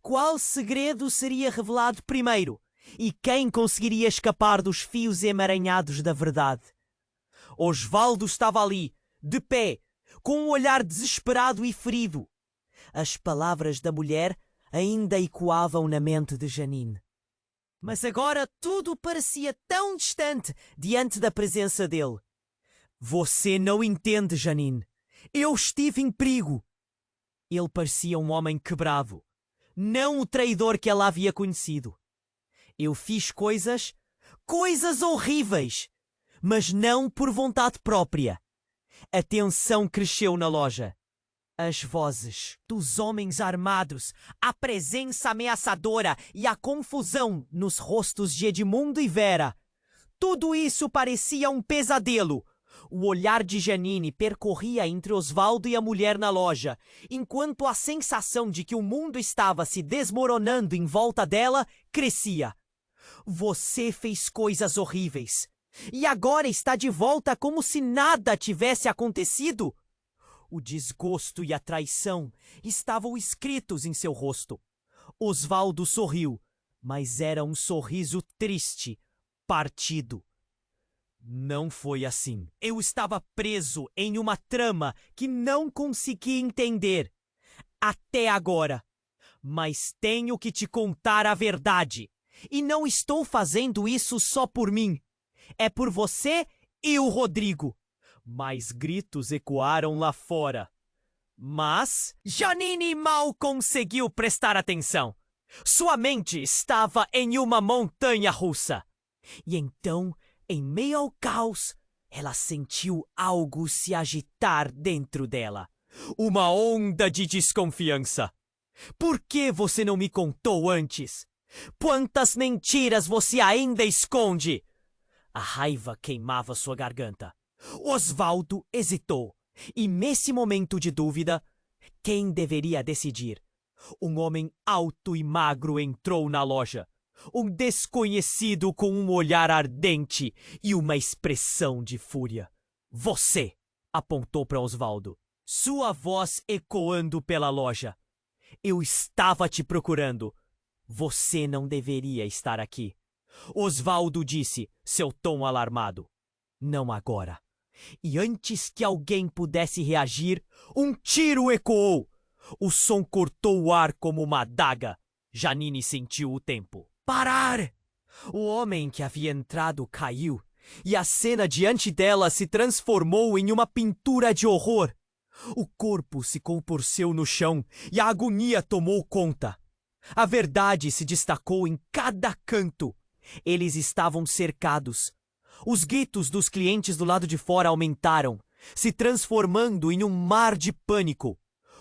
Qual segredo seria revelado primeiro? E quem conseguiria escapar dos fios emaranhados da verdade? Osvaldo estava ali, de pé, com um olhar desesperado e ferido. As palavras da mulher ainda ecoavam na mente de Janine. Mas agora tudo parecia tão distante diante da presença dele. Você não entende, Janine. Eu estive em perigo. Ele parecia um homem quebrado, não o traidor que ela havia conhecido. Eu fiz coisas horríveis, mas não por vontade própria. A tensão cresceu na loja. As vozes dos homens armados, a presença ameaçadora e a confusão nos rostos de Edmundo e Vera. Tudo isso parecia um pesadelo. O olhar de Janine percorria entre Osvaldo e a mulher na loja, enquanto a sensação de que o mundo estava se desmoronando em volta dela crescia. Você fez coisas horríveis. E agora está de volta como se nada tivesse acontecido? O desgosto e a traição estavam escritos em seu rosto. Osvaldo sorriu, mas era um sorriso triste, partido. Não foi assim. Eu estava preso em uma trama que não consegui entender. Até agora. Mas tenho que te contar a verdade. E não estou fazendo isso só por mim. É por você e o Rodrigo. Mais gritos ecoaram lá fora. Mas Janine mal conseguiu prestar atenção. Sua mente estava em uma montanha russa. E então, em meio ao caos, ela sentiu algo se agitar dentro dela. Uma onda de desconfiança. Por que você não me contou antes? Quantas mentiras você ainda esconde? A raiva queimava sua garganta. Osvaldo hesitou. E nesse momento de dúvida, quem deveria decidir? Um homem alto e magro entrou na loja. Um desconhecido com um olhar ardente e uma expressão de fúria. Você! Apontou para Osvaldo. Sua voz ecoando pela loja. Eu estava te procurando. Você não deveria estar aqui. Osvaldo disse, seu tom alarmado. Não agora. E antes que alguém pudesse reagir, um tiro ecoou. O som cortou o ar como uma adaga. Janine sentiu o tempo. Parar! O homem que havia entrado caiu, e a cena diante dela se transformou em uma pintura de horror. O corpo se contorceu no chão e a agonia tomou conta. A verdade se destacou em cada canto. Eles estavam cercados. Os gritos dos clientes do lado de fora aumentaram, se transformando em um mar de pânico.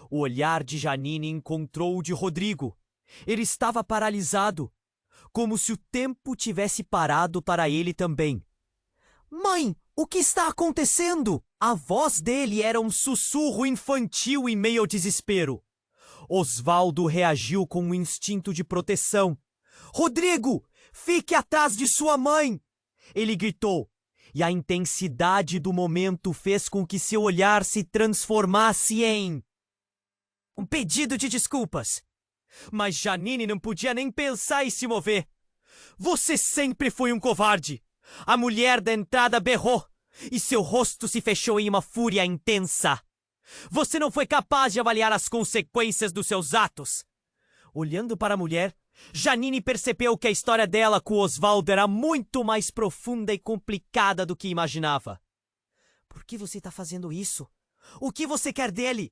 O olhar de Janine encontrou o de Rodrigo. Ele estava paralisado, como se o tempo tivesse parado para ele também. Mãe, o que está acontecendo? A voz dele era um sussurro infantil em meio ao desespero. Osvaldo reagiu com um instinto de proteção. Rodrigo, fique atrás de sua mãe! Ele gritou, e a intensidade do momento fez com que seu olhar se transformasse em um pedido de desculpas. Mas Janine não podia nem pensar em se mover. Você sempre foi um covarde. A mulher da entrada berrou, e seu rosto se fechou em uma fúria intensa. Você não foi capaz de avaliar as consequências dos seus atos. Olhando para a mulher, Janine percebeu que a história dela com Osvaldo era muito mais profunda e complicada do que imaginava. Por que você está fazendo isso? O que você quer dele?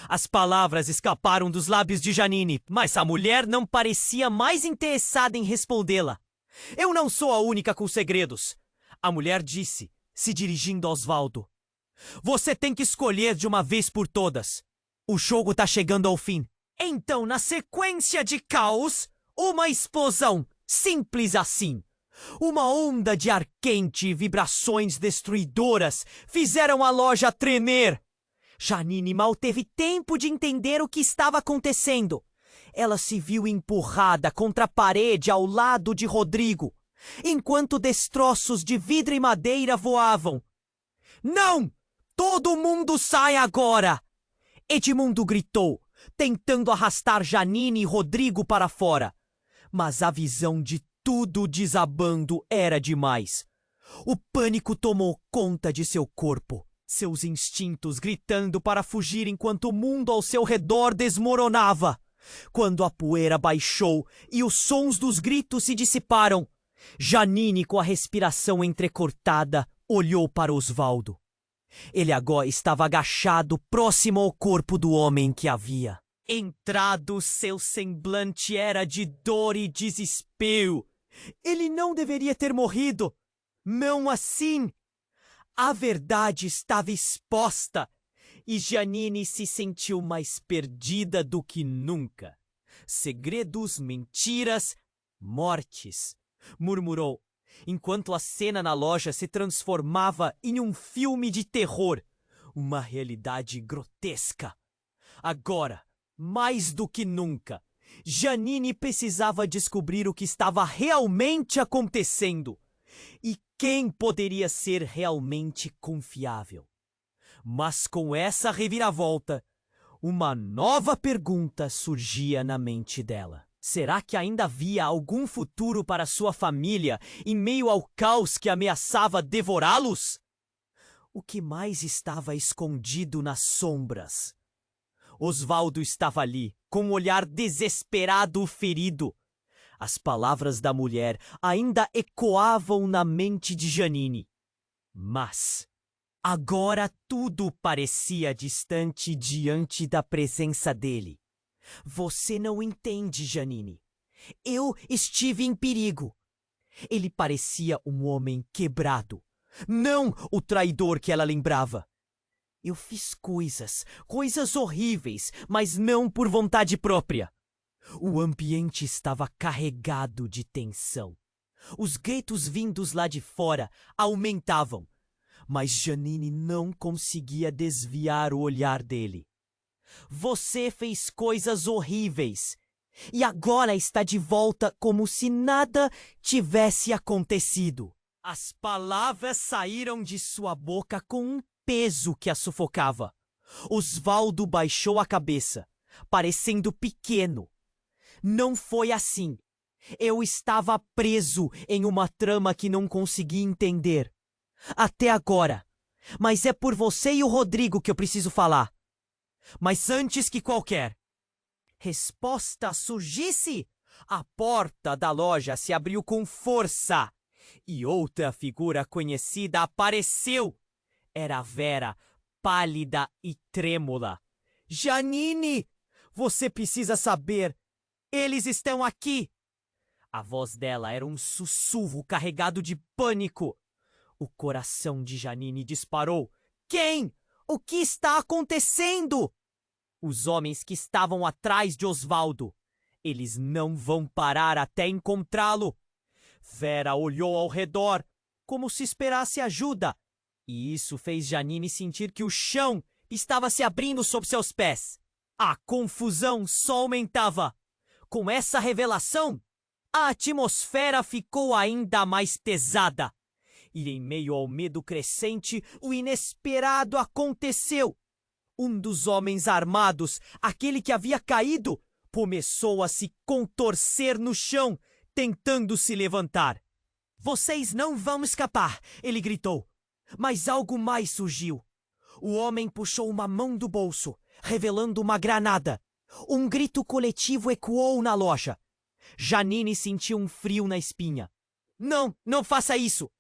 As palavras escaparam dos lábios de Janine, mas a mulher não parecia mais interessada em respondê-la. Eu não sou a única com segredos, a mulher disse, se dirigindo a Osvaldo. Você tem que escolher de uma vez por todas. O jogo está chegando ao fim. Então, na sequência de caos, uma explosão, simples assim. Uma onda de ar quente e vibrações destruidoras fizeram a loja tremer. Janine mal teve tempo de entender o que estava acontecendo. Ela se viu empurrada contra a parede ao lado de Rodrigo, enquanto destroços de vidro e madeira voavam. Não! Todo mundo sai agora! Edmundo gritou, tentando arrastar Janine e Rodrigo para fora. Mas a visão de tudo desabando era demais. O pânico tomou conta de seu corpo, seus instintos gritando para fugir enquanto o mundo ao seu redor desmoronava. Quando a poeira baixou e os sons dos gritos se dissiparam, Janine, com a respiração entrecortada, olhou para Osvaldo. Ele agora estava agachado próximo ao corpo do homem que havia entrado. Seu semblante era de dor e desespero. Ele não deveria ter morrido. Não assim. A verdade estava exposta e Janine se sentiu mais perdida do que nunca. Segredos, mentiras, mortes, murmurou, enquanto a cena na loja se transformava em um filme de terror, uma realidade grotesca. Agora, mais do que nunca, Janine precisava descobrir o que estava realmente acontecendo e quem poderia ser realmente confiável. Mas com essa reviravolta, uma nova pergunta surgia na mente dela. Será que ainda havia algum futuro para sua família em meio ao caos que ameaçava devorá-los? O que mais estava escondido nas sombras? Osvaldo estava ali, com um olhar desesperado, ferido. As palavras da mulher ainda ecoavam na mente de Janine. Mas agora tudo parecia distante diante da presença dele. Você não entende, Janine. Eu estive em perigo. Ele parecia um homem quebrado, não o traidor que ela lembrava. Eu fiz coisas horríveis, mas não por vontade própria. O ambiente estava carregado de tensão. Os gritos vindos lá de fora aumentavam, mas Janine não conseguia desviar o olhar dele. Você fez coisas horríveis e agora está de volta como se nada tivesse acontecido. As palavras saíram de sua boca com um peso que a sufocava. Osvaldo baixou a cabeça, parecendo pequeno. Não foi assim. Eu estava preso em uma trama que não consegui entender. Até agora. Mas é por você e o Rodrigo que eu preciso falar. Mas antes que qualquer resposta surgisse, a porta da loja se abriu com força e outra figura conhecida apareceu. Era Vera, pálida e trêmula. Janine, você precisa saber. Eles estão aqui! A voz dela era um sussurro carregado de pânico. O coração de Janine disparou. Quem? O que está acontecendo? Os homens que estavam atrás de Osvaldo. Eles não vão parar até encontrá-lo. Vera olhou ao redor, como se esperasse ajuda. E isso fez Janine sentir que o chão estava se abrindo sob seus pés. A confusão só aumentava. Com essa revelação, a atmosfera ficou ainda mais pesada. E em meio ao medo crescente, o inesperado aconteceu. Um dos homens armados, aquele que havia caído, começou a se contorcer no chão, tentando se levantar. Vocês não vão escapar, ele gritou. Mas algo mais surgiu. O homem puxou uma mão do bolso, revelando uma granada. Um grito coletivo ecoou na loja. Janine sentiu um frio na espinha. Não, não faça isso!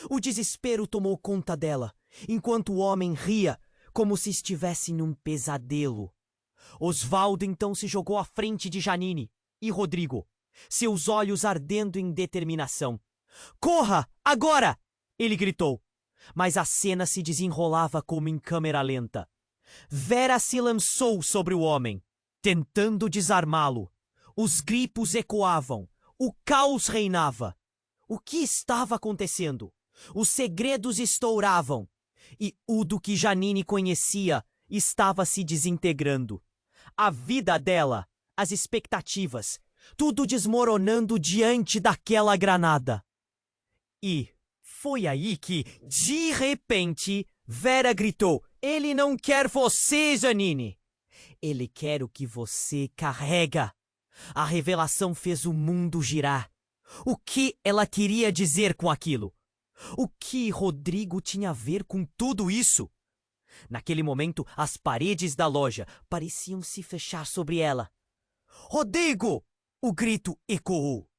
O desespero tomou conta dela, enquanto o homem ria, como se estivesse num pesadelo. Osvaldo então se jogou à frente de Janine e Rodrigo, seus olhos ardendo em determinação. Corra, agora! Ele gritou. Mas a cena se desenrolava como em câmera lenta. Vera se lançou sobre o homem, tentando desarmá-lo. Os gritos ecoavam. O caos reinava. O que estava acontecendo? Os segredos estouravam. E o do que Janine conhecia estava se desintegrando. A vida dela, as expectativas, tudo desmoronando diante daquela granada. E foi aí que, de repente, Vera gritou: Ele não quer você, Janine! Ele quer o que você carrega. A revelação fez o mundo girar. O que ela queria dizer com aquilo? O que Rodrigo tinha a ver com tudo isso? Naquele momento, as paredes da loja pareciam se fechar sobre ela. Rodrigo! O grito ecoou.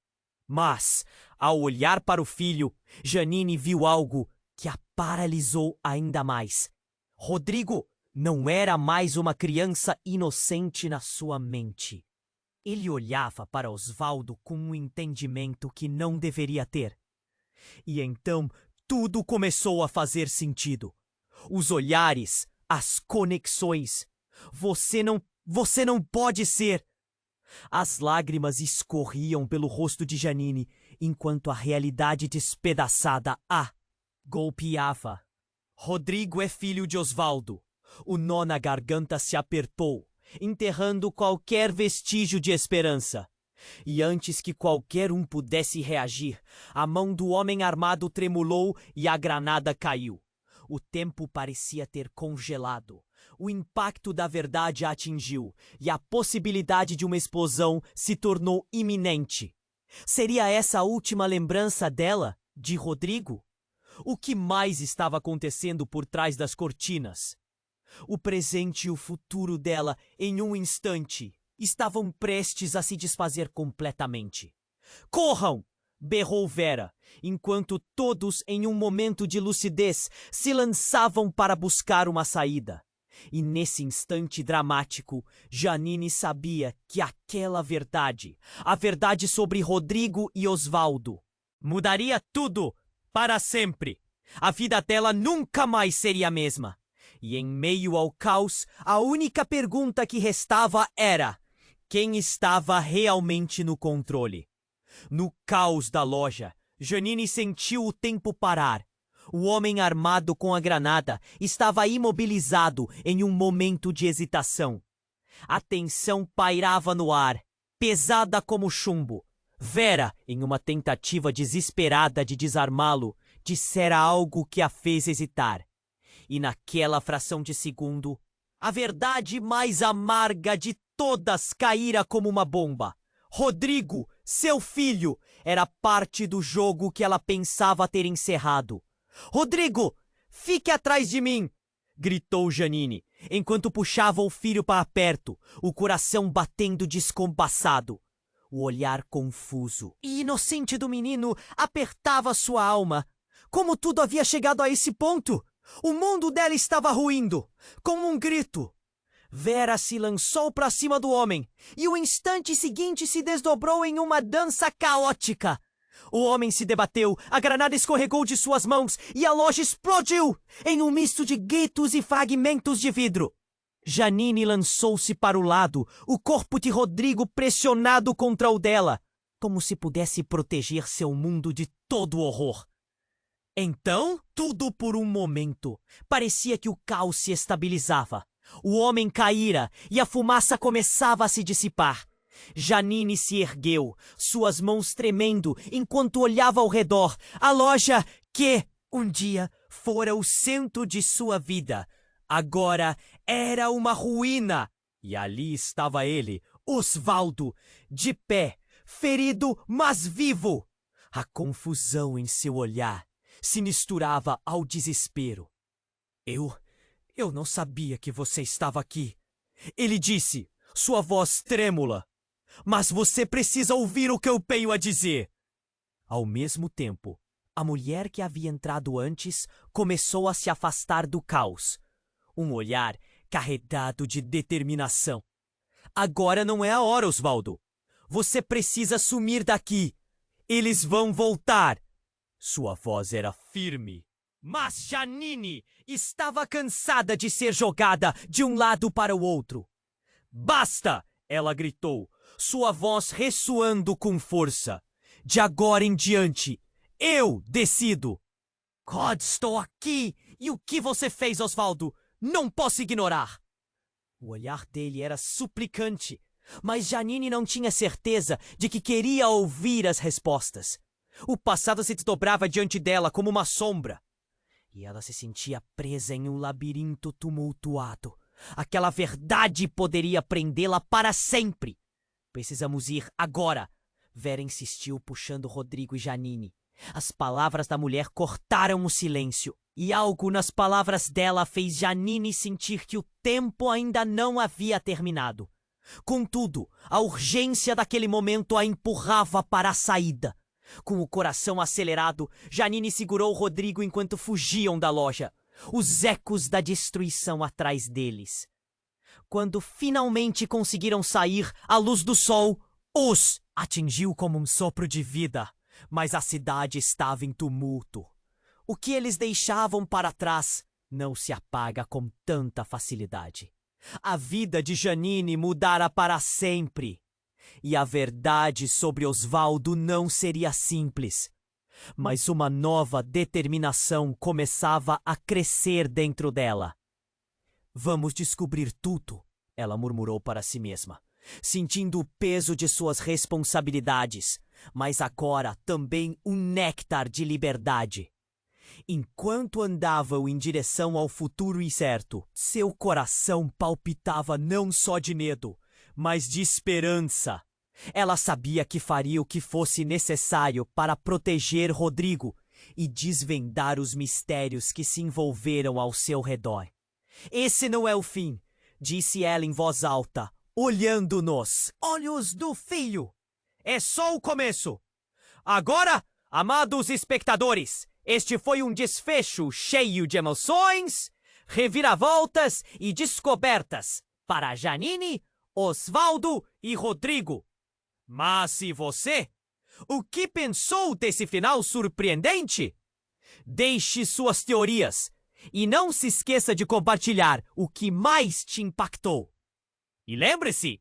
Mas, ao olhar para o filho, Janine viu algo que a paralisou ainda mais. Rodrigo não era mais uma criança inocente na sua mente. Ele olhava para Osvaldo com um entendimento que não deveria ter. E então tudo começou a fazer sentido. Os olhares, as conexões. Você não pode ser. As lágrimas escorriam pelo rosto de Janine, enquanto a realidade despedaçada a golpeava. Rodrigo é filho de Osvaldo. O nó na garganta se apertou, enterrando qualquer vestígio de esperança. E antes que qualquer um pudesse reagir, a mão do homem armado tremulou e a granada caiu. O tempo parecia ter congelado. O impacto da verdade a atingiu e a possibilidade de uma explosão se tornou iminente. Seria essa a última lembrança dela, de Rodrigo? O que mais estava acontecendo por trás das cortinas? O presente e o futuro dela, em um instante, estavam prestes a se desfazer completamente. Corram! Berrou Vera, enquanto todos, em um momento de lucidez, se lançavam para buscar uma saída. E nesse instante dramático, Janine sabia que aquela verdade, a verdade sobre Rodrigo e Osvaldo, mudaria tudo para sempre. A vida dela nunca mais seria a mesma. E em meio ao caos, a única pergunta que restava era: quem estava realmente no controle? No caos da loja, Janine sentiu o tempo parar. O homem armado com a granada estava imobilizado em um momento de hesitação. A tensão pairava no ar, pesada como chumbo. Vera, em uma tentativa desesperada de desarmá-lo, dissera algo que a fez hesitar. E naquela fração de segundo, a verdade mais amarga de todas caíra como uma bomba. Rodrigo, seu filho, era parte do jogo que ela pensava ter encerrado. Rodrigo, fique atrás de mim! Gritou Janine, enquanto puxava o filho para perto, o coração batendo descompassado. O olhar confuso e inocente do menino apertava sua alma. Como tudo havia chegado a esse ponto? O mundo dela estava ruindo, como um grito. Vera se lançou para cima do homem e o instante seguinte se desdobrou em uma dança caótica. O homem se debateu, a granada escorregou de suas mãos e a loja explodiu em um misto de gritos e fragmentos de vidro. Janine lançou-se para o lado, o corpo de Rodrigo pressionado contra o dela, como se pudesse proteger seu mundo de todo o horror. Então, tudo por um momento. Parecia que o caos se estabilizava. O homem caíra e a fumaça começava a se dissipar. Janine se ergueu, suas mãos tremendo, enquanto olhava ao redor. A loja que, um dia, fora o centro de sua vida, agora era uma ruína. E ali estava ele, Osvaldo, de pé, ferido, mas vivo. A confusão em seu olhar se misturava ao desespero. Eu não sabia que você estava aqui. Ele disse, sua voz trêmula. Mas você precisa ouvir o que eu tenho a dizer. Ao mesmo tempo, a mulher que havia entrado antes começou a se afastar do caos. Um olhar carregado de determinação. Agora não é a hora, Osvaldo. Você precisa sumir daqui. Eles vão voltar. Sua voz era firme. Mas Janine estava cansada de ser jogada de um lado para o outro. Basta! Ela gritou, sua voz ressoando com força. De agora em diante, eu decido. God, estou aqui! E o que você fez, Osvaldo? Não posso ignorar! O olhar dele era suplicante, mas Janine não tinha certeza de que queria ouvir as respostas. O passado se desdobrava diante dela como uma sombra. E ela se sentia presa em um labirinto tumultuado. Aquela verdade poderia prendê-la para sempre. Precisamos ir agora. Vera insistiu, puxando Rodrigo e Janine. As palavras da mulher cortaram o silêncio. E algo nas palavras dela fez Janine sentir que o tempo ainda não havia terminado. Contudo, a urgência daquele momento a empurrava para a saída. Com o coração acelerado, Janine segurou Rodrigo enquanto fugiam da loja. Os ecos da destruição atrás deles. Quando finalmente conseguiram sair, a luz do sol os atingiu como um sopro de vida, mas a cidade estava em tumulto. O que eles deixavam para trás não se apaga com tanta facilidade. A vida de Janine mudara para sempre. E a verdade sobre Osvaldo não seria simples. Mas uma nova determinação começava a crescer dentro dela. Vamos descobrir tudo, ela murmurou para si mesma, sentindo o peso de suas responsabilidades, mas agora também um néctar de liberdade. Enquanto andavam em direção ao futuro incerto, seu coração palpitava não só de medo, mas de esperança. Ela sabia que faria o que fosse necessário para proteger Rodrigo e desvendar os mistérios que se envolveram ao seu redor. Esse não é o fim, disse ela em voz alta, olhando nos olhos do filho. É só o começo. Agora, amados espectadores, este foi um desfecho cheio de emoções, reviravoltas e descobertas para Janine, Osvaldo e Rodrigo. Mas e você? O que pensou desse final surpreendente? Deixe suas teorias e não se esqueça de compartilhar o que mais te impactou. E lembre-se,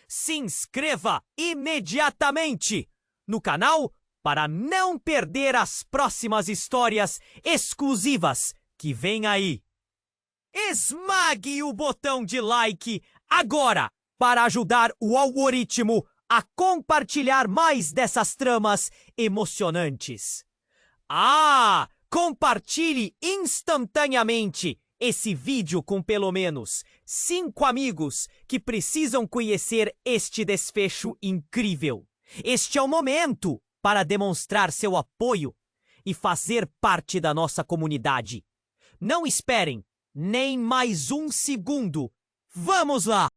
se inscreva imediatamente no canal para não perder as próximas histórias exclusivas que vêm aí. Esmague o botão de like agora para ajudar o algoritmo a compartilhar mais dessas tramas emocionantes. Compartilhe instantaneamente esse vídeo com pelo menos 5 amigos que precisam conhecer este desfecho incrível. Este é o momento para demonstrar seu apoio e fazer parte da nossa comunidade. Não esperem nem mais um segundo. Vamos lá!